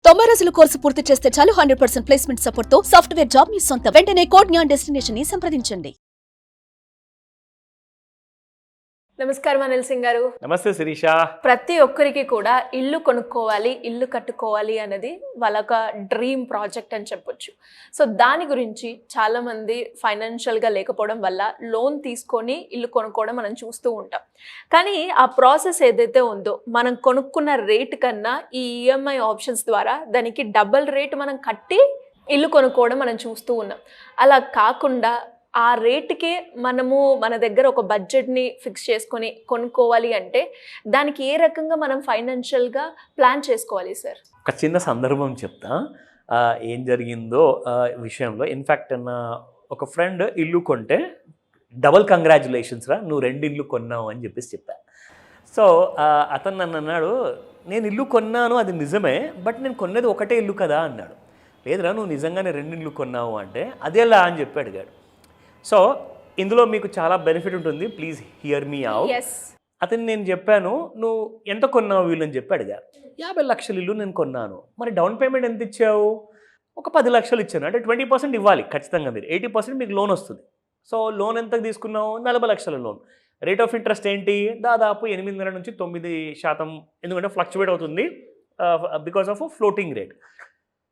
90 రోజుల కోర్సు పూర్తి చేస్తే చాలు 100% ప్లేస్మెంట్ సపోర్ట్ తో సాఫ్ట్వేర్ జాబ్ మీ సొంతం. వెంటనే కోడ్ జ్ఞాన్ డెస్టినేషన్ ని సంప్రదించండి. నమస్కారం అనిల్ సింగ్ గారు. నమస్తే శిరీష. ప్రతి ఒక్కరికి కూడా ఇల్లు కొనుక్కోవాలి, ఇల్లు కట్టుకోవాలి అనేది వాళ్ళొక డ్రీమ్ ప్రాజెక్ట్ అని చెప్పొచ్చు. సో దాని గురించి చాలామంది ఫైనాన్షియల్గా లేకపోవడం వల్ల లోన్ తీసుకొని ఇల్లు కొనుక్కోవడం మనం చూస్తూ ఉంటాం. కానీ ఆ ప్రాసెస్ ఏదైతే ఉందో మనం కొనుక్కున్న రేట్ కన్నా ఈ ఈఎంఐ ఆప్షన్స్ ద్వారా దానికి డబుల్ రేట్ మనం కట్టి ఇల్లు కొనుక్కోవడం మనం చూస్తూ ఉన్నాం. అలా కాకుండా ఆ రేటుకే మనము మన దగ్గర ఒక బడ్జెట్ని ఫిక్స్ చేసుకొని కొనుక్కోవాలి అంటే దానికి ఏ రకంగా మనం ఫైనాన్షియల్గా ప్లాన్ చేసుకోవాలి సార్? ఒక చిన్న సందర్భం చెప్తా ఏం జరిగిందో విషయంలో. ఇన్ఫ్యాక్ట్ నా ఒక ఫ్రెండ్ ఇల్లు కొంటే డబుల్ కంగ్రాచులేషన్స్ రా, నువ్వు 2 ఇల్లు కొన్నావు అని చెప్పా. సో అతను నన్ను అన్నాడు, నేను ఇల్లు కొన్నాను అది నిజమే, బట్ నేను కొన్నది ఒకటే ఇల్లు కదా అన్నాడు. లేదురా నువ్వు నిజంగానే 2 ఇల్లు కొన్నావు అంటే అదేలా అని చెప్పి అడిగాడు. సో ఇందులో మీకు చాలా బెనిఫిట్ ఉంటుంది, ప్లీజ్ హియర్ మీ అవుట్. అతను నేను చెప్పాను, నువ్వు ఎంత కొన్నావు వీళ్ళని చెప్పి అడిగారు. 50 లక్షల ఇల్లు నేను కొన్నాను. మరి డౌన్ పేమెంట్ ఎంత ఇచ్చావు? ఒక 10 లక్షలు ఇచ్చాను. అంటే 20% ఇవ్వాలి ఖచ్చితంగా. మీరు 80% మీకు లోన్ వస్తుంది. సో లోన్ ఎంత తీసుకున్నావు? 40 లక్షల లోన్. రేట్ ఆఫ్ ఇంట్రెస్ట్ ఏంటి? దాదాపు 8.5 నుంచి 9%, ఎందుకంటే ఫ్లక్చువేట్ అవుతుంది బికాస్ ఆఫ్ ఫ్లోటింగ్ రేట్.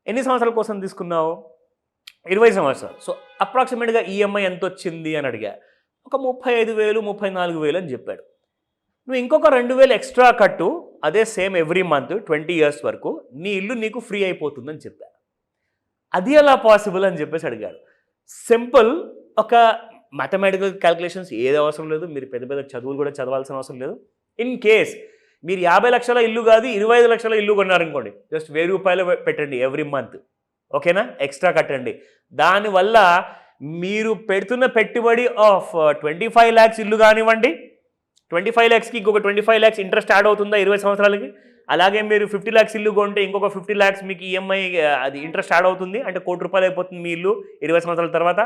ఎన్ని సంవత్సరాల కోసం తీసుకున్నావు? 20 సంవత్సరాలు. సో అప్రాక్సిమేట్గా ఈఎంఐ ఎంత వచ్చింది అని అడిగా. ఒక 35,000 34,000 అని చెప్పాడు. నువ్వు ఇంకొక 2,000 ఎక్స్ట్రా కట్టు, అదే సేమ్ ఎవ్రీ మంత్ 20 ఇయర్స్ వరకు, నీ ఇల్లు నీకు ఫ్రీ అయిపోతుందని చెప్పా. అది ఎలా పాసిబుల్ అని చెప్పేసి అడిగాడు. సింపుల్, ఒక మ్యాథమెటికల్ క్యాలిక్యులేషన్స్ ఏది అవసరం లేదు, మీరు పెద్ద పెద్ద చదువులు కూడా చదవాల్సిన అవసరం లేదు. ఇన్ కేస్ మీరు 50 లక్షల ఇల్లు కాదు 25 లక్షల ఇల్లు కొన్నారనుకోండి, జస్ట్ 1000 రూపాయలు పెట్టండి ఎవ్రీ మంత్, ఓకేనా? ఎక్స్ట్రా కట్టండి. దానివల్ల మీరు పెడుతున్న పెట్టుబడి ఆఫ్ 25 lakhs ఇల్లు కానివ్వండి, 25 lakhsకి ఇంకొక 25 lakhs ఇంట్రెస్ట్ యాడ్ అవుతుందా 20 సంవత్సరాలకి? అలాగే మీరు 50 lakhs ఇల్లు కొంటే ఇంకొక 50 lakhs మీకు ఈఎంఐ అది ఇంట్రెస్ట్ యాడ్ అవుతుంది. అంటే ₹1,00,00,000 అయిపోతుంది మీ ఇల్లు 20 సంవత్సరాల తర్వాత.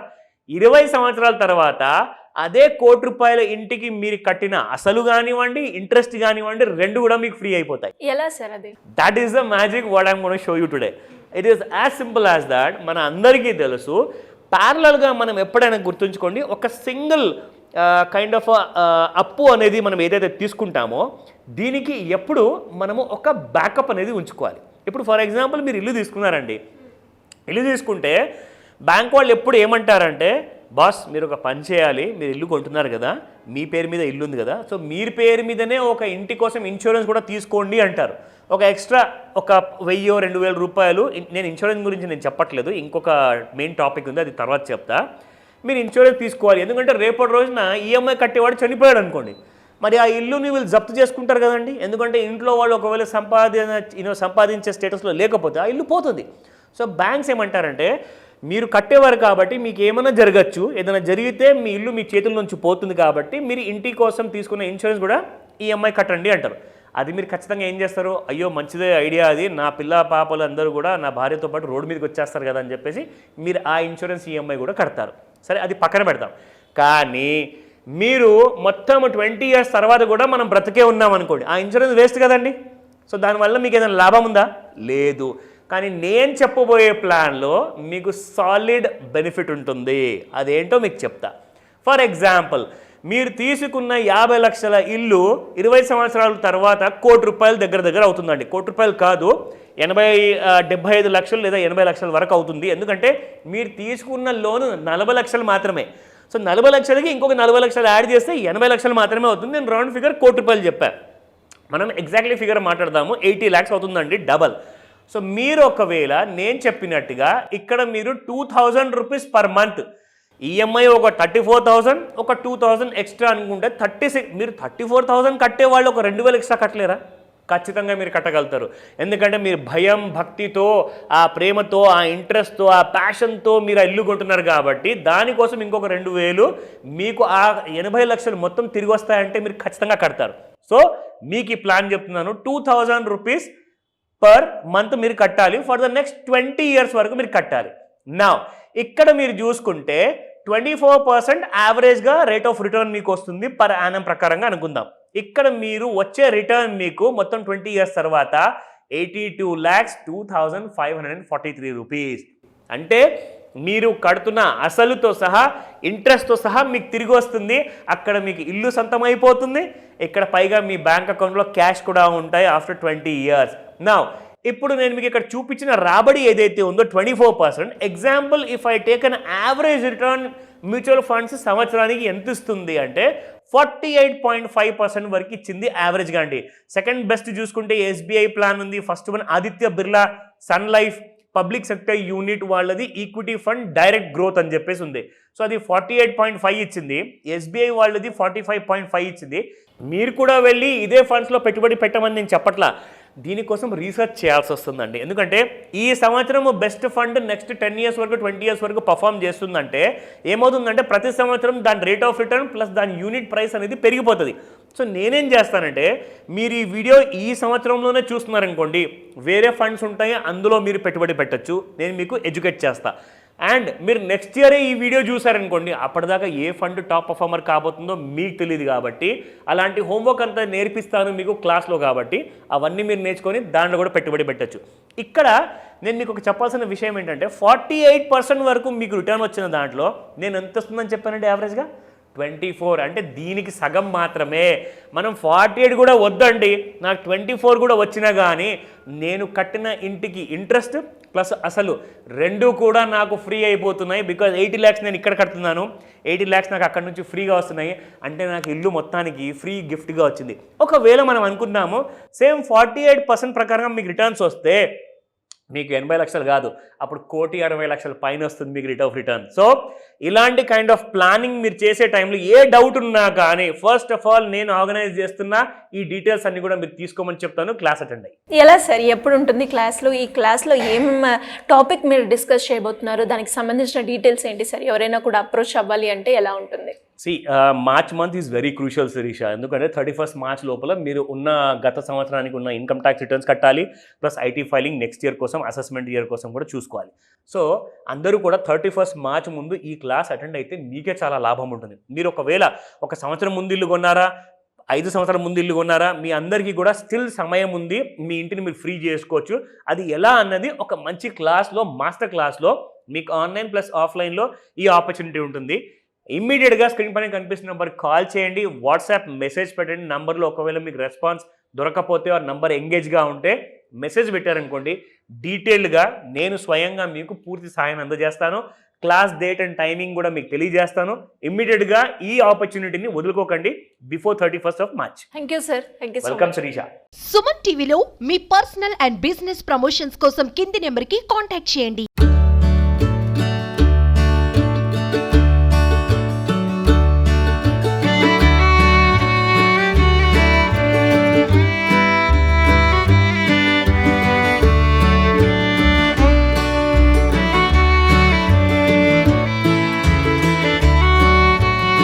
20 సంవత్సరాల తర్వాత అదే ₹1,00,00,000 ఇంటికి మీరు కట్టిన అసలు కానివ్వండి, ఇంట్రెస్ట్ కానివ్వండి, 2 కూడా మీకు ఫ్రీ అయిపోతాయి. ఎలా సార్ అది? That is the magic what I'm gonna show you today. It is as simple as that. మన అందరికీ తెలుసు, ప్యారలల్గా మనం ఎప్పుడైనా గుర్తుంచుకోండి, ఒక సింగిల్ కైండ్ ఆఫ్ అప్పు అనేది మనం ఏదైతే తీసుకుంటామో దీనికి ఎప్పుడు మనము ఒక బ్యాకప్ అనేది ఉంచుకోవాలి. ఇప్పుడు ఫర్ ఎగ్జాంపుల్ మీరు ఇల్లు తీసుకున్నారండి. ఇల్లు తీసుకుంటే బ్యాంక్ వాళ్ళు ఎప్పుడు ఏమంటారంటే, బాస్ మీరు ఒక పని చేయాలి, మీరు ఇల్లు కొంటున్నారు కదా, మీ పేరు మీద ఇల్లు ఉంది కదా, సో మీరు పేరు మీదనే ఒక ఇంటి కోసం ఇన్సూరెన్స్ కూడా తీసుకోండి అంటారు. ఒక ఎక్స్ట్రా ఒక 1,000-2,000 రూపాయలు. నేను ఇన్సూరెన్స్ గురించి నేను చెప్పట్లేదు, ఇంకొక మెయిన్ టాపిక్ ఉంది, అది తర్వాత చెప్తా. మీరు ఇన్సూరెన్స్ తీసుకోవాలి, ఎందుకంటే రేపటి రోజున ఈఎంఐ కట్టేవాడు చనిపోయాడు అనుకోండి, మరి ఆ ఇల్లుని వీళ్ళు జప్తు చేసుకుంటారు కదండి. ఎందుకంటే ఇంట్లో వాళ్ళు ఒకవేళ సంపాదించే స్టేటస్లో లేకపోతే ఆ ఇల్లు పోతుంది. సో బ్యాంక్స్ ఏమంటారంటే, మీరు కట్టేవారు కాబట్టి మీకు ఏమైనా జరగచ్చు, ఏదైనా జరిగితే మీ ఇల్లు మీ చేతుల నుంచి పోతుంది, కాబట్టి మీరు ఇంటి కోసం తీసుకున్న ఇన్సూరెన్స్ కూడా ఈఎంఐ కట్టండి అంటారు. అది మీరు ఖచ్చితంగా ఏం చేస్తారు, అయ్యో మంచిదే ఐడియా అది, నా పిల్ల పాపలు అందరూ కూడా నా భార్యతో పాటు రోడ్డు మీదకి వచ్చేస్తారు కదా అని చెప్పేసి మీరు ఆ ఇన్సూరెన్స్ ఈఎంఐ కూడా కడతారు. సరే, అది పక్కన పెడతాం. కానీ మీరు మొత్తం 20 ఇయర్స్ తర్వాత కూడా మనం బ్రతికే ఉన్నాం అనుకోండి, ఆ ఇన్సూరెన్స్ వేస్ట్ కదండి. సో దానివల్ల మీకు ఏదైనా లాభం ఉందా? లేదు. కానీ నేను చెప్పబోయే ప్లాన్లో మీకు సాలిడ్ బెనిఫిట్ ఉంటుంది. అదేంటో మీకు చెప్తా. ఫర్ ఎగ్జాంపుల్, మీరు తీసుకున్న 50 లక్షల ఇల్లు 20 సంవత్సరాల తర్వాత ₹1,00,00,000 దగ్గర అవుతుందండి. ₹1,00,00,000 కాదు, 75 లక్షలు లేదా 80 లక్షల వరకు అవుతుంది. ఎందుకంటే మీరు తీసుకున్న లోను 40 లక్షలు మాత్రమే. సో 40 లక్షలకి ఇంకొక 40 లక్షలు యాడ్ చేస్తే 80 లక్షలు మాత్రమే అవుతుంది. నేను రౌండ్ ఫిగర్ ₹1,00,00,000 చెప్పాను. మనం ఎగ్జాక్ట్లీ ఫిగర్ మాట్లాడదాము. 80 lakhs అవుతుందండి, డబల్. సో మీరు ఒకవేళ నేను చెప్పినట్టుగా ఇక్కడ మీరు ₹2,000 పర్ మంత్ ఈఎంఐ ఒక 34,000, ఒక 2,000 ఎక్స్ట్రా అనుకుంటే 36. మీరు 34,000 కట్టేవాళ్ళు ఒక 2,000 ఎక్స్ట్రా కట్టలేరా? ఖచ్చితంగా మీరు కట్టగలుగుతారు. ఎందుకంటే మీరు భయం, భక్తితో, ఆ ప్రేమతో, ఆ ఇంట్రెస్ట్తో, ఆ ప్యాషన్తో మీరు ఇల్లు కొంటున్నారు కాబట్టి దానికోసం ఇంకొక 2,000 మీకు ఆ 80 లక్షలు మొత్తం తిరిగి వస్తాయంటే మీరు ఖచ్చితంగా కడతారు. సో మీకు ఈ ప్లాన్ చెప్తున్నాను, ₹2,000 పర్ మంత్ మీరు కట్టాలి. ఫర్ ద నెక్స్ట్ 20 ఇయర్స్ వరకు మీరు కట్టాలి. నా ఇక్కడ మీరు చూసుకుంటే 24% యావరేజ్గా రేట్ ఆఫ్ రిటర్న్ మీకు వస్తుంది పర్ యానం ప్రకారంగా అనుకుందాం. ఇక్కడ మీరు వచ్చే రిటర్న్ మీకు మొత్తం 20 ఇయర్స్ తర్వాత 82,02,543 రూపీస్. అంటే మీరు కడుతున్న అసలుతో సహా ఇంట్రెస్ట్తో సహా మీకు తిరిగి వస్తుంది. అక్కడ మీకు ఇల్లు సొంతం అయిపోతుంది. ఇక్కడ పైగా మీ బ్యాంక్ అకౌంట్లో క్యాష్ కూడా ఉంటాయి ఆఫ్టర్ 20 years. నౌ ఇప్పుడు నేను మీకు ఇక్కడ చూపించిన రాబడి ఏదైతే ఉందో 24%. Example if I take an average return mutual funds సంవత్సరానికి ఎంత ఇస్తుంది అంటే 48.5% వరకు ఇచ్చింది యావరేజ్గా అండి. సెకండ్ బెస్ట్ చూసుకుంటే ఎస్బీఐ ప్లాన్ ఉంది. First one Aditya Birla Sun Life public sector unit వాళ్ళది ఈక్విటీ ఫండ్ డైరెక్ట్ గ్రోత్ అని చెప్పేసి ఉంది. సో అది 48.5 ఇచ్చింది. ఎస్బీఐ వాళ్ళది 45.5 ఇచ్చింది. మీరు కూడా వెళ్ళి ఇదే ఫండ్స్లో పెట్టుబడి పెట్టమని నేను చెప్పట్లా, దీనికోసం రీసెర్చ్ చేయాల్సి వస్తుందండి. ఎందుకంటే ఈ సంవత్సరం బెస్ట్ ఫండ్ నెక్స్ట్ 10 years వరకు 20 years వరకు పర్ఫామ్ చేస్తుందంటే ఏమవుతుందంటే ప్రతి సంవత్సరం దాని రేట్ ఆఫ్ రిటర్న్ ప్లస్ దాని యూనిట్ ప్రైస్ అనేది పెరిగిపోతుంది. సో నేనేం చేస్తానంటే మీరు ఈ వీడియో ఈ సంవత్సరంలోనే చూస్తున్నారనుకోండి, వేరే ఫండ్స్ ఉంటాయి అందులో మీరు పెట్టుబడి పెట్టచ్చు, నేను మీకు ఎడ్యుకేట్ చేస్తా. అండ్ మీరు నెక్స్ట్ ఇయరే ఈ వీడియో చూసారనుకోండి, అప్పటిదాకా ఏ ఫండ్ టాప్ పర్ఫార్మర్ కాబోతుందో మీకు తెలియదు కాబట్టి అలాంటి హోంవర్క్ అంతా నేర్పిస్తాను మీకు క్లాస్లో. కాబట్టి అవన్నీ మీరు నేర్చుకొని దాంట్లో కూడా పెట్టుబడి పెట్టచ్చు. ఇక్కడ నేను మీకు ఒక చెప్పాల్సిన విషయం ఏంటంటే 48% వరకు మీకు రిటర్న్ వచ్చిన దాంట్లో నేను ఎంత వస్తుందని చెప్పానంటే యావరేజ్గా 24. అంటే దీనికి సగం మాత్రమే. మనం 48 కూడా వద్దండి, నాకు 24 కూడా వచ్చినా కానీ నేను కట్టిన ఇంటికి ఇంట్రెస్ట్ ప్లస్ అసలు రెండు కూడా నాకు ఫ్రీ అయిపోతున్నాయి. బికాజ్ 80 lakhs నేను ఇక్కడ కడుతున్నాను, 80 lakhs నాకు అక్కడ నుంచి ఫ్రీగా వస్తున్నాయి. అంటే నాకు ఇల్లు మొత్తానికి ఫ్రీ గిఫ్ట్గా వచ్చింది. ఒకవేళ మనం అనుకుందాము సేమ్ 48% ప్రకారంగా మీకు రిటర్న్స్ వస్తే మీకు 80 లక్షలు కాదు, అప్పుడు 1,60,00,000 పైన వస్తుంది మీకు రేట్ ఆఫ్ రిటర్న్. సో ఇలాంటి కైండ్ ఆఫ్ ప్లానింగ్ మీరు చేసే టైంలో ఏ డౌట్ ఉన్నా కానీ ఫస్ట్ ఆఫ్ ఆల్ నేను ఆర్గనైజ్ చేస్తున్నా ఈ డీటెయిల్స్ అన్ని కూడా మీరు తీసుకోమని చెప్తాను. క్లాస్ అటెండ్ అయ్యి. ఎలా సార్ ఎప్పుడు ఉంటుంది క్లాస్లో? ఈ క్లాస్లో ఏం టాపిక్ మీరు డిస్కస్ చేయబోతున్నారు, దానికి సంబంధించిన డీటెయిల్స్ ఏంటి సార్? ఎవరైనా కూడా అప్రోచ్ అవ్వాలి అంటే ఎలా ఉంటుంది? March month is very crucial Sirisha. ఎందుకంటే 31st March లోపల మీరు ఉన్న గత సంవత్సరానికి ఉన్న ఇన్కమ్ ట్యాక్స్ రిటర్న్స్ కట్టాలి, plus IT filing next year కోసం అసెస్మెంట్ ఇయర్ కోసం కూడా చూసుకోవాలి. సో అందరూ కూడా 31st March ముందు ఈ క్లాస్ అటెండ్ అయితే మీకే చాలా లాభం ఉంటుంది. మీరు ఒకవేళ ఒక సంవత్సరం ముందు ఇల్లు కొన్నారా, 5 సంవత్సరాల ముందు ఇల్లు కొన్నారా, మీ అందరికీ కూడా స్టిల్ సమయం ఉంది, మీ ఇంటిని మీరు ఫ్రీ చేసుకోవచ్చు. అది ఎలా అన్నది ఒక మంచి క్లాస్లో, మాస్టర్ క్లాస్లో మీకు ఆన్లైన్ ప్లస్ ఆఫ్లైన్లో ఈ ఆపర్చునిటీ ఉంటుంది. ఇమ్మీడియట్గా స్క్రీన్ పైన కనిపిస్తున్న నెంబర్కి కాల్ చేయండి, వాట్సాప్ మెసేజ్ పెట్టండి. నంబర్లో ఒకవేళ మీకు రెస్పాన్స్ దొరకకపోతే ఆ నంబర్ ఎంగేజ్గా ఉంటే మెసేజ్ పెట్టారనుకోండి, డీటెయిల్డ్గా నేను స్వయంగా మీకు పూర్తి సహాయం అందజేస్తాను. క్లాస్ డేట్ అండ్ టైమింగ్ కూడా మీకు తెలియజేస్తాను. ఇమ్మీడియట్గా ఈ ఆపర్చునిటీని వదులుకోకండి before 31st March. Thank you sir. Welcome Shirisha. Suman టీవీలో మీ పర్సనల్ అండ్ బిజినెస్ ప్రమోషన్స్ కోసం కింది నెంబర్కి కాంటాక్ట్ చేయండి.